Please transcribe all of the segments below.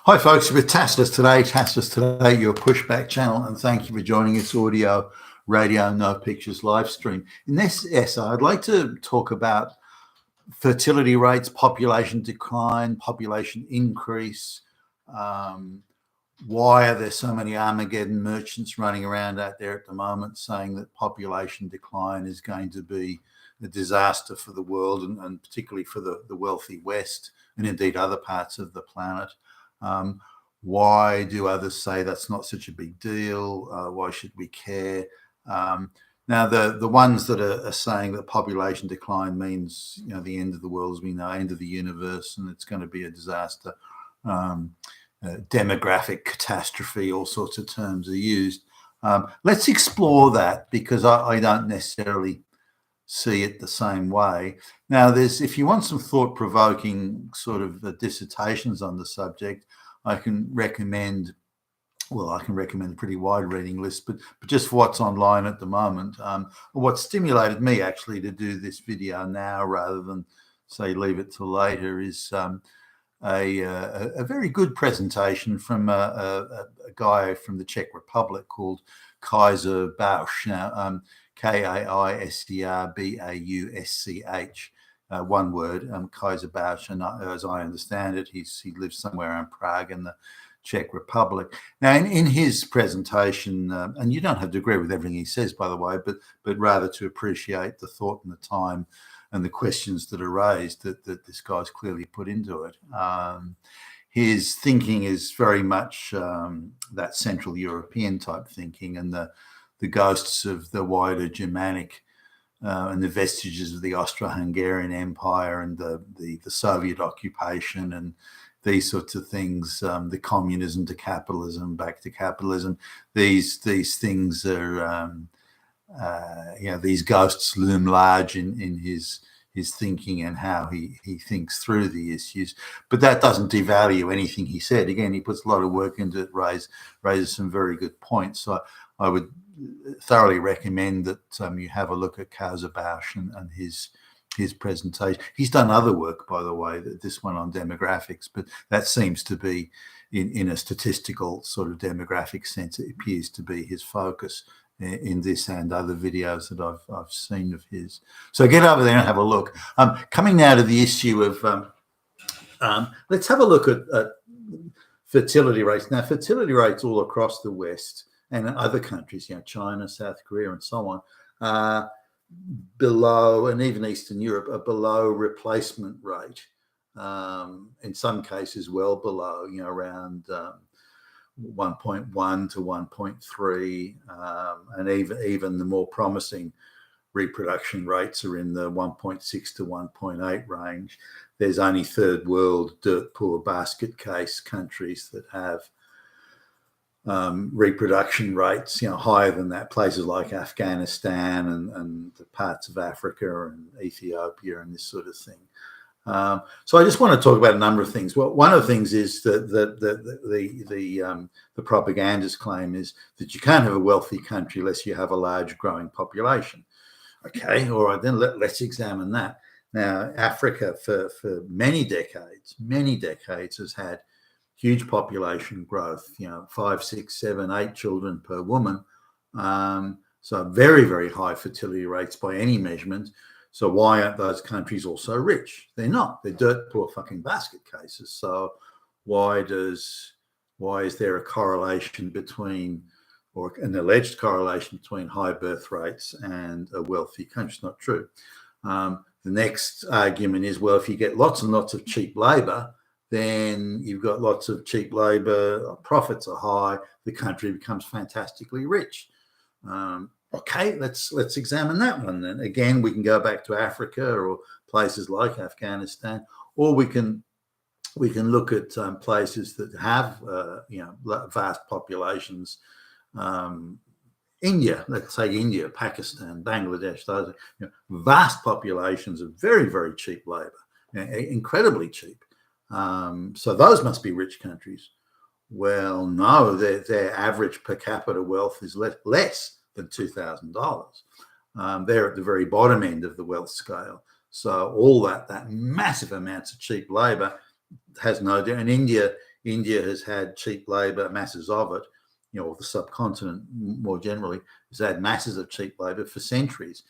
Hi folks, with Tassless Today, your pushback channel, and thank you for joining this audio, radio, no pictures live stream. In this essay, I'd like to talk about fertility rates, population decline, population increase. Why are there so many Armageddon merchants running around out there at the moment saying that population decline is going to be a disaster for the world and particularly for the wealthy West and indeed other parts of the planet? Why do others say that's not such a big deal? Why should we care? Now, the ones that are saying that population decline means, the end of the world as we know, end of the universe, and it's going to be a disaster, demographic catastrophe, all sorts of terms are used. Let's explore that because I don't necessarily see it the same way. Now, if you want some thought-provoking sort of dissertations on the subject, I can recommend a pretty wide reading list, but just for what's online at the moment. What stimulated me actually to do this video now rather than say leave it till later is a very good presentation from a guy from the Czech Republic called Kaiser Bausch. Now, Kaiserbausch, one word, Kaiser Bausch, and as I understand it, he lives somewhere around Prague in the Czech Republic. Now, in his presentation, and you don't have to agree with everything he says, by the way, but rather to appreciate the thought and the time and the questions that are raised that this guy's clearly put into it. His thinking is very much that Central European type thinking, and the ghosts of the wider Germanic and the vestiges of the Austro-Hungarian Empire and the Soviet occupation and these sorts of things, the communism to capitalism, back to capitalism. These things are, these ghosts loom large in his thinking and how he thinks through the issues. But that doesn't devalue anything he said. Again, he puts a lot of work into it, raises some very good points. So I would thoroughly recommend that you have a look at Kaiser Bausch and his presentation. He's done other work, by the way, this one on demographics, but that seems to be in a statistical sort of demographic sense, it appears to be his focus in this and other videos that I've seen of his. So get over there and have a look. Coming now to the issue of, let's have a look at fertility rates. Now, fertility rates all across the West and other countries, China, South Korea, and so on, below, and even Eastern Europe, are below replacement rate. In some cases, well below, around 1.1 to 1.3, and even the more promising reproduction rates are in the 1.6 to 1.8 range. There's only third world, dirt poor basket case countries that have reproduction rates, higher than that. Places like Afghanistan and the parts of Africa and Ethiopia and this sort of thing. So I just want to talk about a number of things. Well, one of the things is that the propagandist claim is that you can't have a wealthy country unless you have a large growing population. Okay, all right, then let's examine that. Now, Africa for many decades has had huge population growth, 5, 6, 7, 8 children per woman. So very, very high fertility rates by any measurement. So why aren't those countries also rich? They're not. They're dirt poor fucking basket cases. So why is there a correlation between, or an alleged correlation between, high birth rates and a wealthy country? It's not true. The next argument is, well, if you get lots and lots of cheap labor, then you've got lots of cheap labor, profits are high, the country becomes fantastically rich. Okay, let's examine that one then. Again, we can go back to Africa or places like Afghanistan, or we can look at places that have vast populations. India, let's say India, Pakistan, Bangladesh, those vast populations of very, very cheap labor, incredibly cheap. So those must be rich countries. Well, no, their average per capita wealth is less than $2,000. They're at the very bottom end of the wealth scale. So all that massive amounts of cheap labor has no doubt. And India India has had cheap labour, masses of it, or the subcontinent more generally, has had masses of cheap labour for centuries.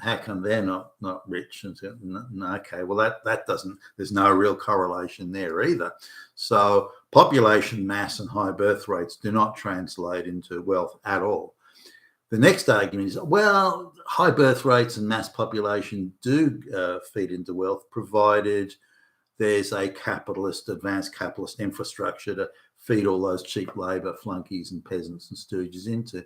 How come they're not rich? And so, okay, well that doesn't. There's no real correlation there either. So population mass and high birth rates do not translate into wealth at all. The next argument is, well, high birth rates and mass population do feed into wealth, provided there's a advanced capitalist infrastructure to feed all those cheap labour flunkies and peasants and stooges into.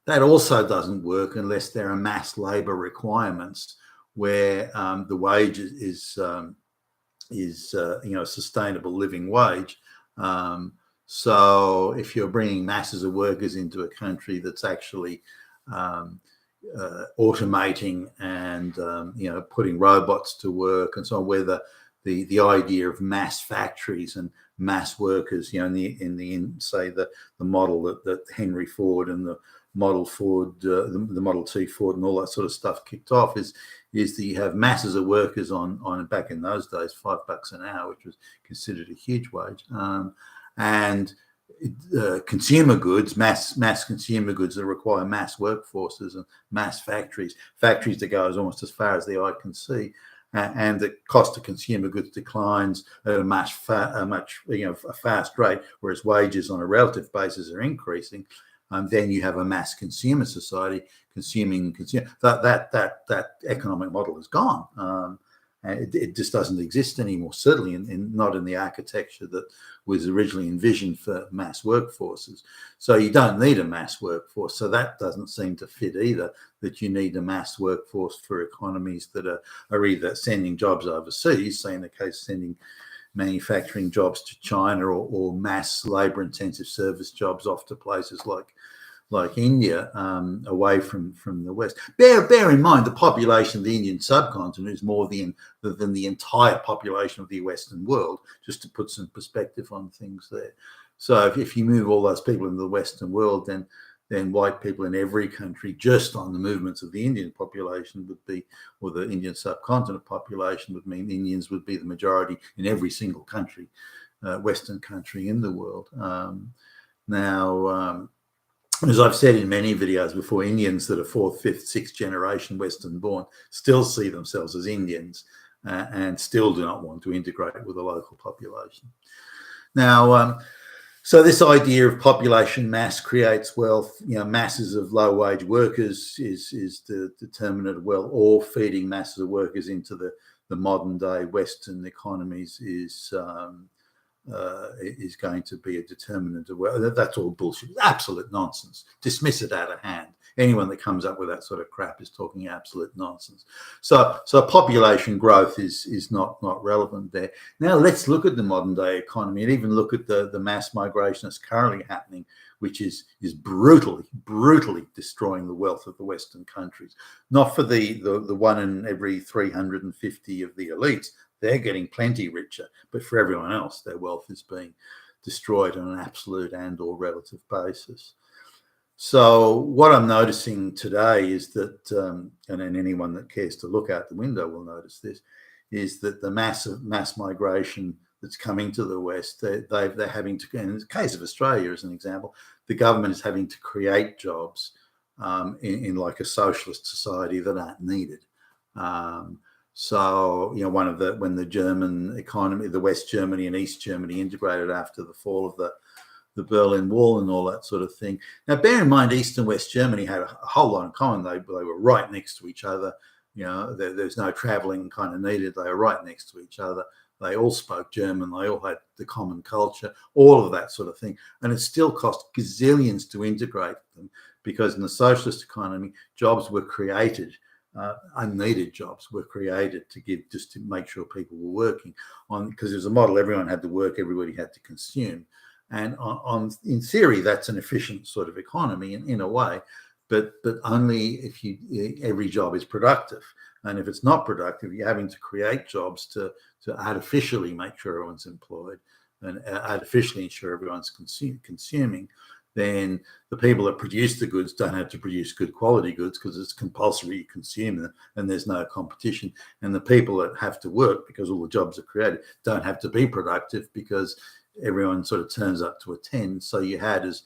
That also doesn't work unless there are mass labour requirements where the wage is a sustainable living wage. So if you're bringing masses of workers into a country that's actually automating and putting robots to work and so on, where the idea of mass factories and mass workers, in the model that Henry Ford and the Model Ford, the Model T Ford and all that sort of stuff kicked off, is that you have masses of workers on back in those days, $5 an hour, which was considered a huge wage, and consumer goods, mass consumer goods that require mass workforces and mass factories that go almost as far as the eye can see. And the cost of consumer goods declines at a fast rate, whereas wages on a relative basis are increasing. Then you have a mass consumer society consuming. That economic model is gone. It just doesn't exist anymore. Certainly, not in the architecture that was originally envisioned for mass workforces. So you don't need a mass workforce. So that doesn't seem to fit either. That you need a mass workforce for economies that are either sending jobs overseas, say in the case sending manufacturing jobs to China, or mass labour-intensive service jobs off to places like India, away from the West. Bear in mind the population of the Indian subcontinent is more than the entire population of the Western world, just to put some perspective on things there. So if you move all those people into the Western world, then white people in every country, just on the movements of the Indian population would be, or the Indian subcontinent population would mean Indians would be the majority in every single country, Western country in the world. As I've said in many videos before, Indians that are 4th, 5th, 6th generation Western born still see themselves as Indians and still do not want to integrate with the local population. Now, so this idea of population mass creates wealth, masses of low wage workers is the determinant of wealth, or feeding masses of workers into the modern day Western economies is going to be a determinant of wealth. That's all bullshit. Absolute nonsense. Dismiss it out of hand. Anyone that comes up with that sort of crap is talking absolute nonsense. So population growth is not relevant there. Now let's look at the modern day economy and even look at the mass migration that's currently happening, which is brutally destroying the wealth of the Western countries. Not for the 1 in every 350 of the elites. They're getting plenty richer, but for everyone else, their wealth is being destroyed on an absolute and or relative basis. So what I'm noticing today is that, and anyone that cares to look out the window will notice this, is that the mass migration that's coming to the West, they're having to, in the case of Australia as an example, the government is having to create jobs in like a socialist society that aren't needed. So, when the German economy, the West Germany and East Germany integrated after the fall of the Berlin Wall and all that sort of thing. Now, bear in mind, East and West Germany had a whole lot in common. They were right next to each other. There's no traveling kind of needed. They were right next to each other. They all spoke German. They all had the common culture, all of that sort of thing. And it still cost gazillions to integrate them, because in the socialist economy, jobs were created. Unneeded jobs were created just to make sure people were working because there's a model, everyone had to work, everybody had to consume, and in theory that's an efficient sort of economy in a way, but only if every job is productive. And if it's not productive, you're having to create jobs to artificially make sure everyone's employed and artificially ensure everyone's consuming. then the people that produce the goods don't have to produce good quality goods because it's compulsory you consume them and there's no competition. And the people that have to work because all the jobs are created don't have to be productive because everyone sort of turns up to attend. So you had, as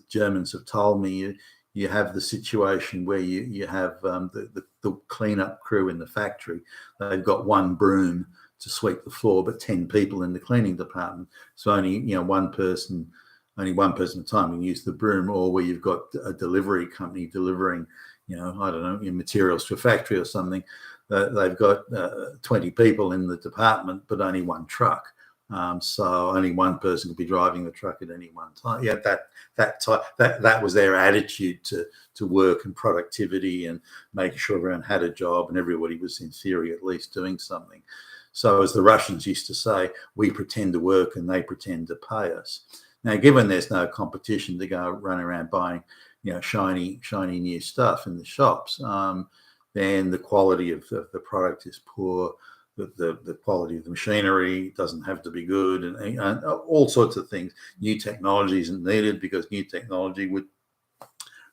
Germans have told me, you have the situation where you have the cleanup crew in the factory. They've got one broom to sweep the floor, but 10 people in the cleaning department. So only one person at a time can use the broom. Or where you've got a delivery company delivering, I don't know, materials to a factory or something. They've got 20 people in the department, but only one truck. So only one person could be driving the truck at any one time. Yeah, that was their attitude to work and productivity and making sure everyone had a job and everybody was, in theory, at least doing something. So, as the Russians used to say, we pretend to work and they pretend to pay us. Now, given there's no competition to go run around buying, shiny new stuff in the shops, then the quality of the product is poor. The quality of the machinery doesn't have to be good, and all sorts of things. New technology isn't needed because new technology would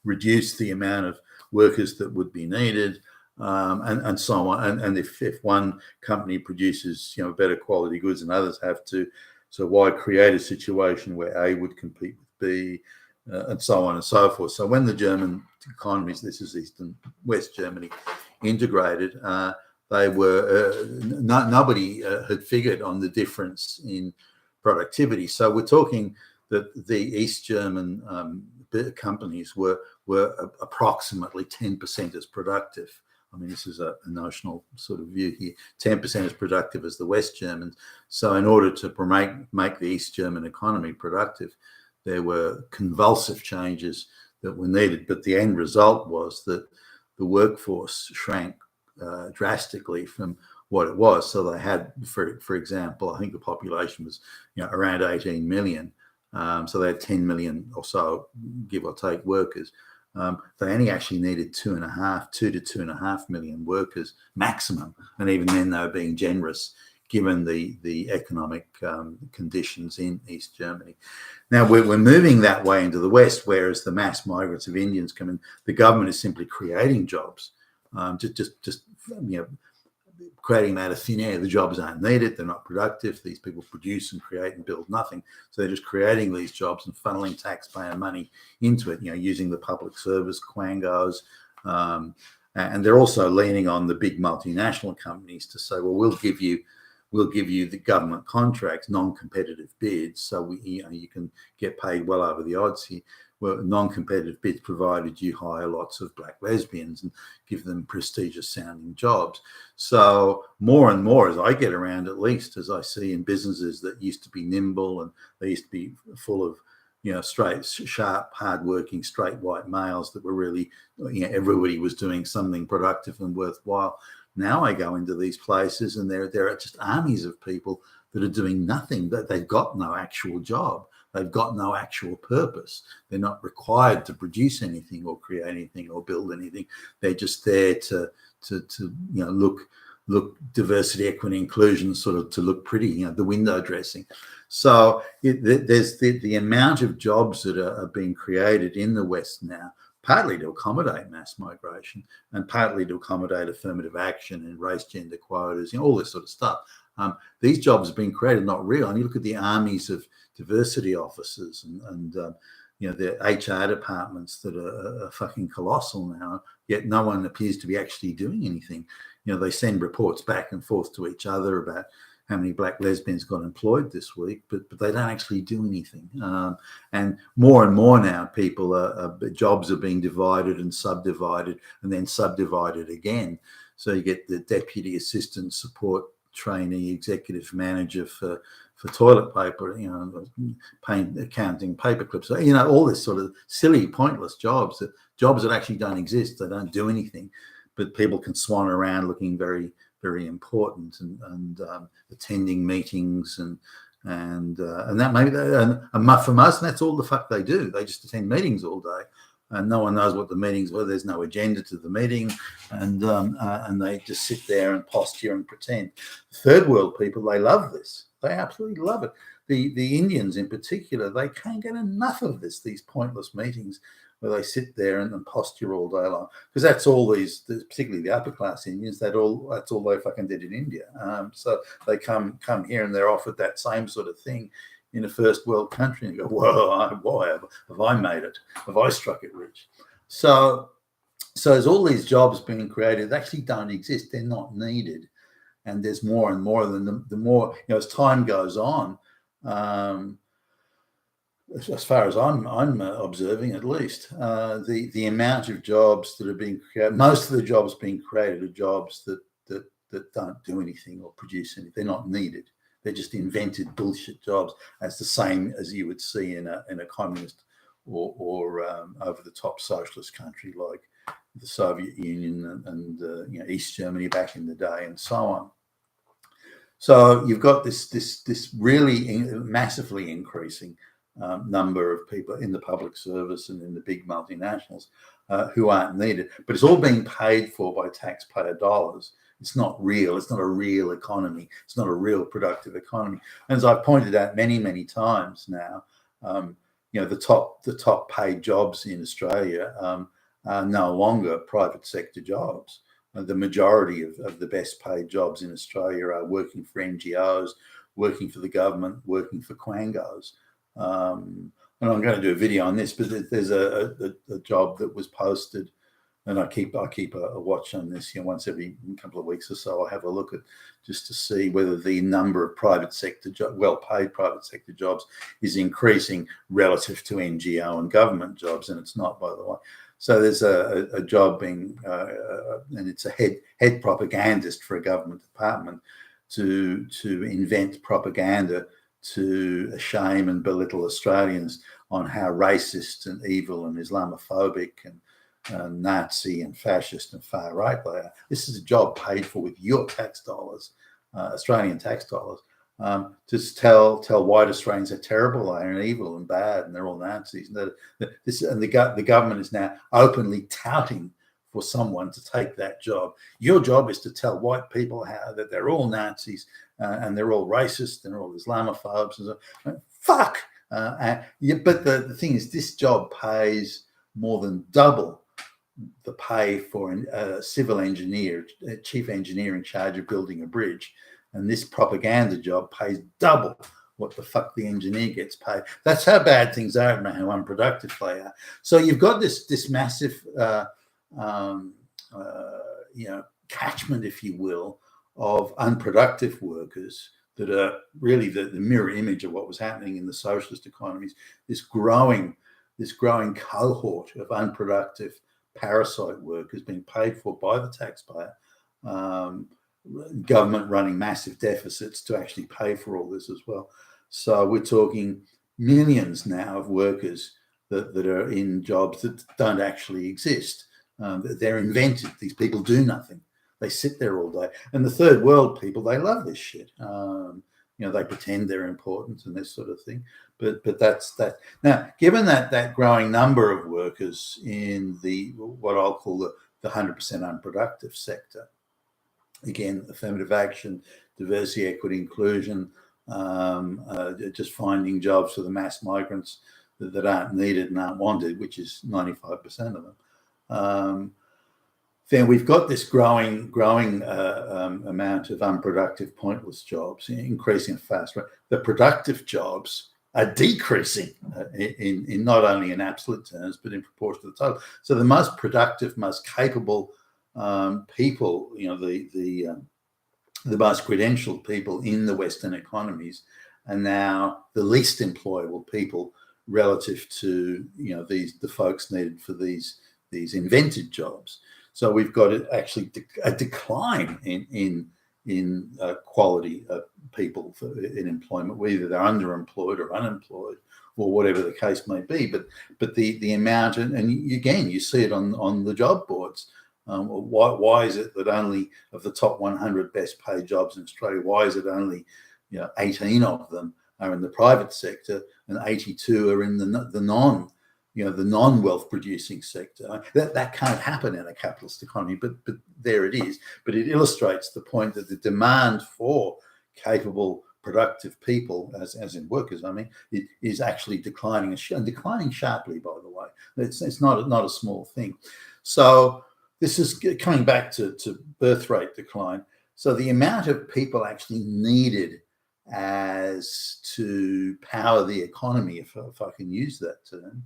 reduce the amount of workers that would be needed, and so on. And if one company produces better quality goods and others have to, so why create a situation where A would compete with B, and so on and so forth. So when the German economies, this is East and West Germany, integrated, they were nobody had figured on the difference in productivity. So we're talking that the East German companies were approximately 10% as productive. I mean, this is a notional sort of view here. 10% as productive as the West Germans. So in order to make the East German economy productive, there were convulsive changes that were needed. But the end result was that the workforce shrank drastically from what it was. So they had, for example, I think the population was around 18 million. So they had 10 million or so, give or take, workers. They only actually needed 2 to 2.5 million workers maximum, and even then they were being generous given the economic conditions in East Germany. Now we're moving that way into the West, whereas the mass migrants of Indians come in. The government is simply creating jobs. Just creating them out of thin air. The jobs aren't needed. They're not productive. These people produce and create and build nothing. So they're just creating these jobs and funneling taxpayer money into it, using the public service, quangos. And they're also leaning on the big multinational companies to say, well, we'll give you the government contracts, non-competitive bids. So you can get paid well over the odds here. Well, non-competitive bids provided you hire lots of black lesbians and give them prestigious sounding jobs. So more and more, as I get around, at least as I see in businesses that used to be nimble and they used to be full of straight, sharp, hardworking, straight white males that were really, everybody was doing something productive and worthwhile. Now I go into these places and there are just armies of people that are doing nothing, that they've got no actual job. They've got no actual purpose. They're not required to produce anything or create anything or build anything. They're just there to look diversity, equity, inclusion, sort of to look pretty, the window dressing. So there's the amount of jobs that are being created in the West now, partly to accommodate mass migration and partly to accommodate affirmative action and race, gender quotas, all this sort of stuff. These jobs have been created, not real. And you look at the armies of diversity officers and the HR departments that are fucking colossal now, yet no one appears to be actually doing anything. They send reports back and forth to each other about how many black lesbians got employed this week, but they don't actually do anything. And more now, jobs are being divided and subdivided and then subdivided again. So you get the deputy assistant support trainee executive manager for toilet paper, counting paper clips, all this sort of silly, pointless jobs that actually don't exist. They don't do anything, but people can swan around looking very, very important and attending meetings and that maybe and for most, and that's all the fuck they do. They just attend meetings all day. and no one knows what the meetings were. There's no agenda to the meeting, and they just sit there and posture and pretend. Third world people, they love this. They absolutely love it. The Indians in particular, they can't get enough of this. These pointless meetings where they sit there and posture all day long, because that's all these, particularly the upper class Indians, that's all they fucking did in India. So they come here and they're offered that same sort of thing in a first world country and go, whoa, why have I made it? Have I struck it rich? So there's all these jobs being created that actually don't exist. They're not needed. And there's more and more of them. The more, as time goes on, as far as I'm observing, at least, the amount of jobs that are being created, most of the jobs being created are jobs that don't do anything or produce anything. They're not needed. They're just invented bullshit jobs. That's the same as you would see in a communist or over the top socialist country like the Soviet Union and East Germany back in the day, and so on. So you've got this really massively increasing number of people in the public service and in the big multinationals who aren't needed, but it's all being paid for by taxpayer dollars. It's not real. It's not a real economy. It's not a real productive economy. And as I've pointed out many, many times now, the top paid jobs in Australia are no longer private sector jobs. The majority of the best paid jobs in Australia are working for NGOs, working for the government, working for quangos. And I'm going to do a video on this, but there's a job that was posted, and I keep a watch on this. Once every couple of weeks or so, I'll have a look at just to see whether the number of private sector well-paid private sector jobs is increasing relative to NGO and government jobs, and it's not, by the way. So there's a job being, and it's a head propagandist for a government department to invent propaganda to shame and belittle Australians on how racist and evil and Islamophobic and Nazi and fascist and far right they are. This is a job paid for with your tax dollars, Australian tax dollars, to tell white Australians how terrible they are and evil and bad and they're all Nazis. And the government is now openly touting for someone to take that job. Your job is to tell white people that they're all Nazis and they're all racist and they're all Islamophobes. And so, fuck. But the thing is, this job pays more than double the pay for a civil engineer, a chief engineer in charge of building a bridge. And this propaganda job pays double what the fuck the engineer gets paid. That's how bad things are, and how unproductive they are. So you've got this massive, catchment, if you will, of unproductive workers that are really the mirror image of what was happening in the socialist economies. This growing cohort of unproductive parasite workers being paid for by the taxpayer. Government running massive deficits to actually pay for all this as well. So we're talking millions now of workers that are in jobs that don't actually exist. They're invented. These people do nothing. They sit there all day. And the third world people, they love this shit. They pretend they're important and this sort of thing. But that's that. Now, given that growing number of workers in what I'll call the 100% unproductive sector, again, affirmative action, diversity, equity, inclusion, just finding jobs for the mass migrants that aren't needed and aren't wanted, which is 95% of them. Then we've got this growing amount of unproductive, pointless jobs, increasing fast. Right? The productive jobs are decreasing in not only in absolute terms, but in proportion to the total. So the most productive, most capable people, the most credentialed people in the Western economies are now the least employable people relative to the folks needed for these invented jobs. So we've got actually a decline in quality of people in employment, whether they're underemployed or unemployed or whatever the case may be. But the amount, and again, you see it on the job boards. Why is it that only of the top 100 best paid jobs in Australia, why is it only 18 of them are in the private sector and 82 are in the the non-wealth producing sector. That can't happen in a capitalist economy, but there it is. But it illustrates the point that the demand for capable, productive people, as in workers, I mean, it is actually declining, and declining sharply, by the way. It's not a small thing. So this is coming back to birth rate decline. So the amount of people actually needed as to power the economy, if I can use that term,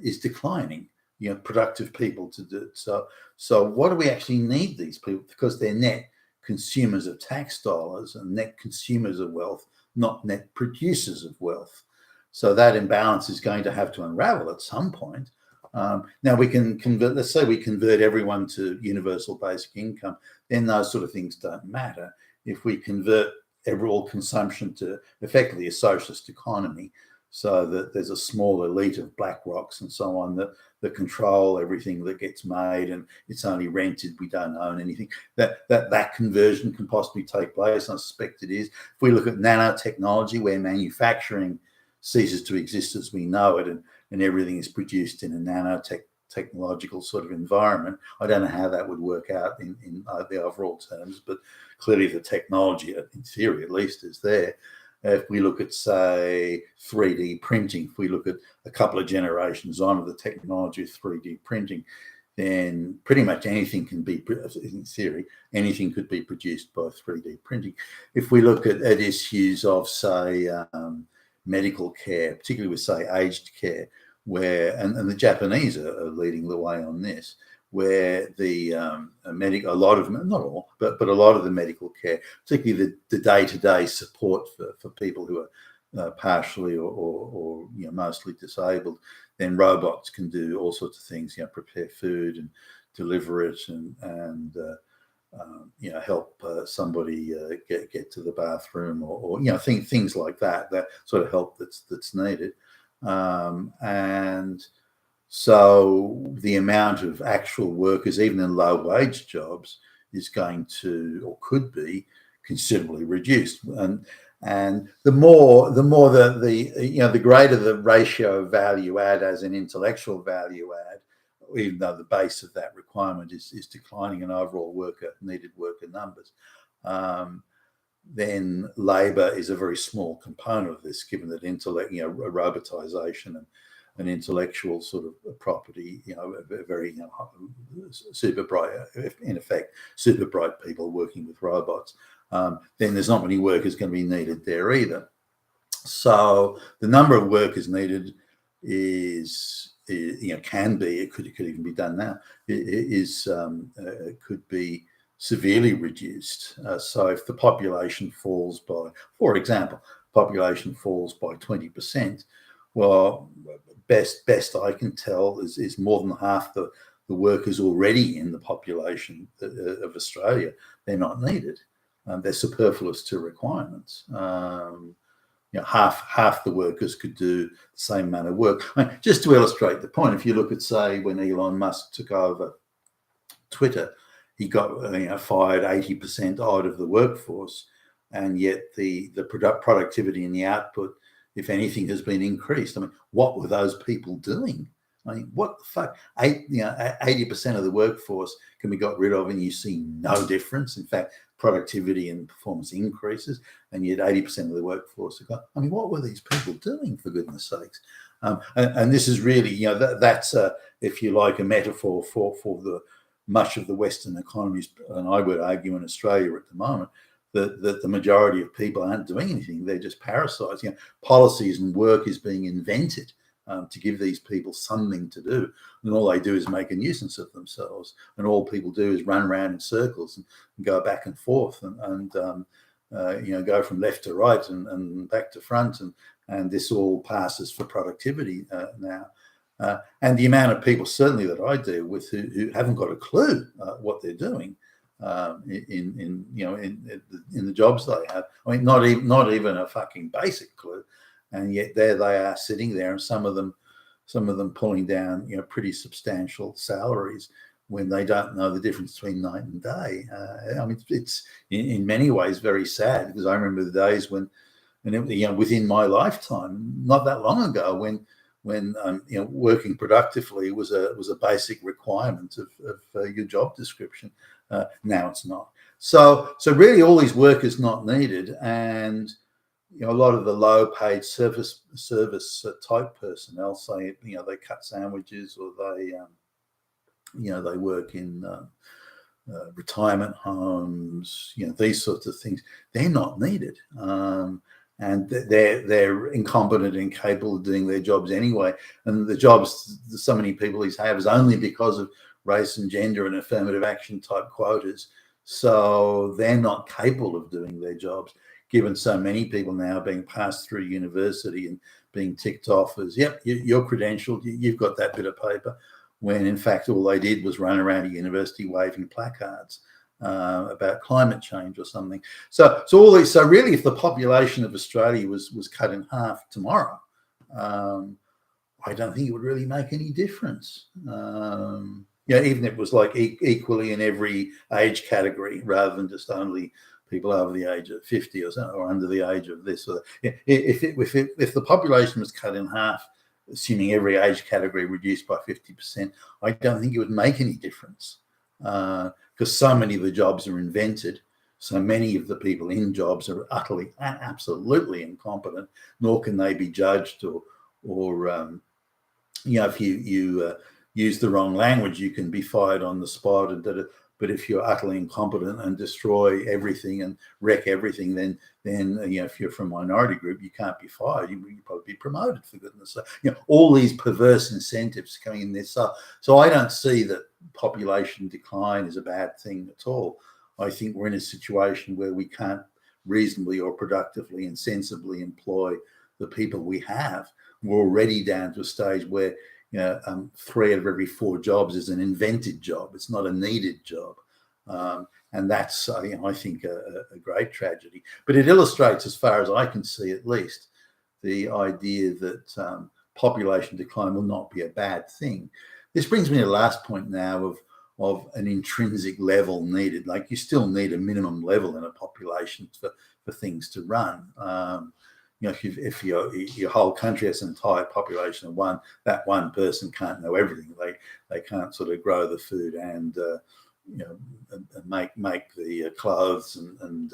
is declining. Productive people to do it. So what do we actually need these people? Because they're net consumers of tax dollars and net consumers of wealth, not net producers of wealth. So that imbalance is going to have to unravel at some point. Now we can convert, let's say we convert everyone to universal basic income, then those sort of things don't matter. If we convert all consumption to effectively a socialist economy, so that there's a small elite of black rocks and so on that control everything that gets made, and it's only rented, we don't own anything, that conversion can possibly take place. I suspect it is. If we look at nanotechnology, where manufacturing ceases to exist as we know it, and everything is produced in a technological sort of environment, I don't know how that would work out in the overall terms, but clearly the technology, in theory at least, is there. If we look at, say, 3D printing, if we look at a couple of generations on of the technology of 3D printing, then pretty much anything can be, in theory, anything could be produced by 3D printing. If we look at issues of, say, medical care, particularly with, say, aged care, where, and the Japanese are leading the way on this, where the a lot of, not all, but a lot of the medical care, particularly the day-to-day support for people who are partially or mostly disabled, then robots can do all sorts of things, prepare food and deliver it, and help somebody get to the bathroom, or things like that sort of help that's needed, and so the amount of actual workers, even in low wage jobs, is going to, or could be, considerably reduced. And the greater the ratio of value add as an intellectual value add, even though the base of that requirement is declining in overall needed worker numbers, then labour is a very small component of this, given that robotisation and intellectual sort of property, very super bright, in effect, super bright people working with robots, then there's not many workers going to be needed there either. So the number of workers needed can be, it could even be done now, could be severely reduced. So if the population falls by, for example, population falls by 20%, well, best I can tell is more than half the workers already in the population of Australia, they're not needed. They're superfluous to requirements. Half the workers could do the same amount of work. Just to illustrate the point, if you look at, say, when Elon Musk took over Twitter, he got fired 80% odd of the workforce, and yet the productivity and the output, if anything, has been increased. What were those people doing? What the fuck? 80% of the workforce can be got rid of, and you see no difference. In fact, productivity and performance increases, and yet 80% of the workforce are gone. What were these people doing, for goodness sakes? And this is really, that's if you like, a metaphor for the much of the Western economies, and I would argue in Australia at the moment, that the majority of people aren't doing anything. They're just parasites. Policies and work is being invented to give these people something to do, and all they do is make a nuisance of themselves, and all people do is run around in circles and go back and forth and go from left to right and back to front, and this all passes for productivity now. And the amount of people, certainly, that I deal with who haven't got a clue what they're doing in the jobs they have. Not even a fucking basic clue, and yet there they are sitting there, and some of them pulling down pretty substantial salaries when they don't know the difference between night and day. It's in many ways very sad, because I remember the days when, within my lifetime, not that long ago, when working productively was a basic requirement of your job description. Now it's not. So really, all these work is not needed, and a lot of the low-paid service type personnel, say they cut sandwiches, or they work in retirement homes, these sorts of things. They're not needed, and they're incompetent and incapable of doing their jobs anyway. And the jobs that so many people have is only because of race and gender and affirmative action type quotas. So they're not capable of doing their jobs, given so many people now being passed through university and being ticked off as, yep, you're credentialed, you've got that bit of paper, when in fact all they did was run around a university waving placards about climate change or something. So really, if the population of Australia was cut in half tomorrow, I don't think it would really make any difference. Even if it was like equally in every age category, rather than just only people over the age of 50 or so, or under the age of this or that. If the population was cut in half, assuming every age category reduced by 50%, I don't think it would make any difference, because so many of the jobs are invented. So many of the people in jobs are utterly, absolutely incompetent, nor can they be judged or if you use the wrong language, you can be fired on the spot. But if you're utterly incompetent and destroy everything and wreck everything, then if you're from a minority group, you can't be fired. You probably be promoted, for goodness sake. All these perverse incentives coming in there. So I don't see that population decline is a bad thing at all. I think we're in a situation where we can't reasonably or productively and sensibly employ the people we have. We're already down to a stage where 3 out of every 4 jobs is an invented job. It's not a needed job. And that's, I think, a great tragedy. But it illustrates, as far as I can see at least, the idea that population decline will not be a bad thing. This brings me to the last point now of an intrinsic level needed. Like, you still need a minimum level in a population for things to run. If your whole country has an entire population of one, that one person can't know everything. They can't sort of grow the food and make the clothes and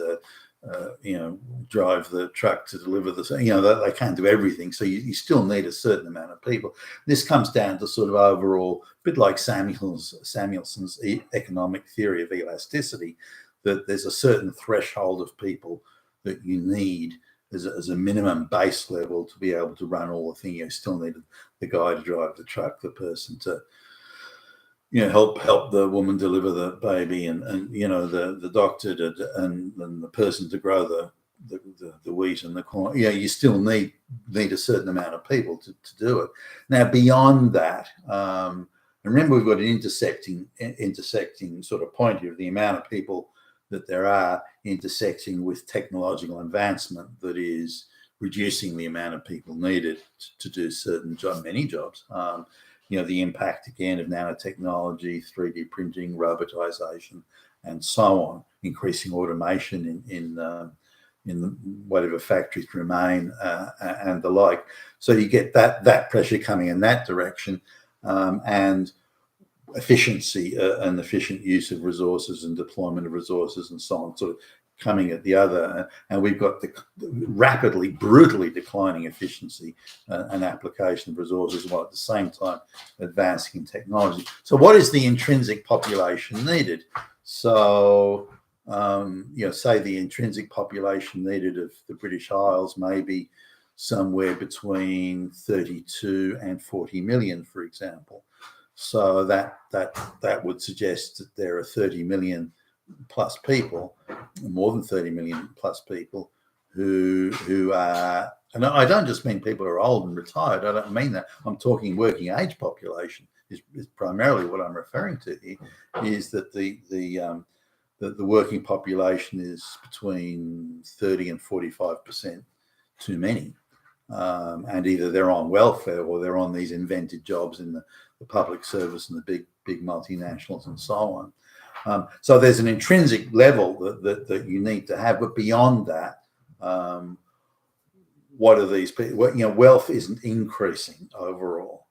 drive the truck to deliver the. They can't do everything. So you still need a certain amount of people. This comes down to sort of overall, a bit like Samuelson's economic theory of elasticity, that there's a certain threshold of people that you need as a minimum base level to be able to run all the things. You still need the guy to drive the truck, the person to help the woman deliver the baby, and the doctor and the person to grow the wheat and the corn. You still need a certain amount of people to do it. Now, beyond that, and remember, we've got an intersecting sort of point here of the amount of people that there are intersecting with technological advancement that is reducing the amount of people needed to do many jobs. The impact, again, of nanotechnology, 3D printing, robotization, and so on, increasing automation in the whatever factories remain, and the like. So you get that pressure coming in that direction, and efficiency and efficient use of resources and deployment of resources and so on, sort of coming at the other. And we've got the rapidly, brutally declining efficiency and application of resources, while at the same time advancing in technology. So what is the intrinsic population needed? So, say the intrinsic population needed of the British Isles may be somewhere between 32 and 40 million, for example. So that would suggest that there are 30 million plus people, more than 30 million plus people who are, and I don't just mean people who are old and retired. I don't mean that. I'm talking working age population is primarily what I'm referring to here. Is that the working population is between 30 and 45% too many, and either they're on welfare or they're on these invented jobs in the public service and the big multinationals and so on. So there's an intrinsic level that you need to have, but beyond that, what are these people? Wealth isn't increasing overall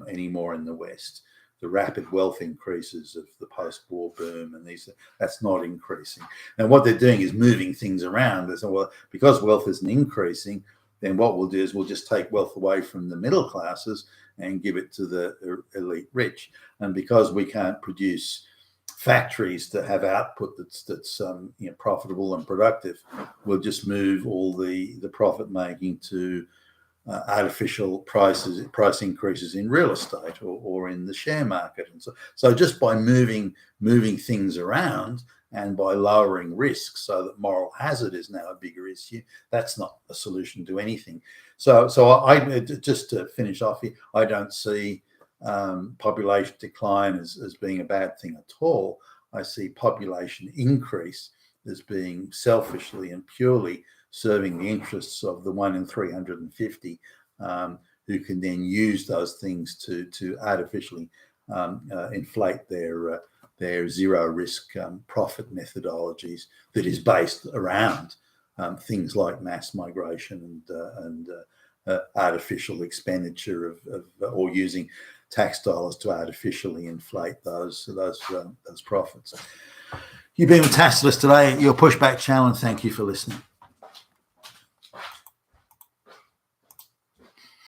anymore in the West. The rapid wealth increases of the post-war boom and that's not increasing. And what they're doing is moving things around. They say, well, because wealth isn't increasing, then what we'll do is we'll just take wealth away from the middle classes and give it to the elite rich. And because we can't produce factories that have output that's profitable and productive, we'll just move all the profit making to artificial price increases in real estate or in the share market. And so just by moving things around and by lowering risks so that moral hazard is now a bigger issue, that's not a solution to anything. So I just to finish off here, I don't see population decline as being a bad thing at all. I see population increase as being selfishly and purely serving the interests of the 1 in 350 who can then use those things to artificially inflate their zero risk profit methodologies that is based around things like mass migration and artificial expenditure or using tax dollars to artificially inflate those profits. You've been with Tacitus today, your Pushback channel, and thank you for listening.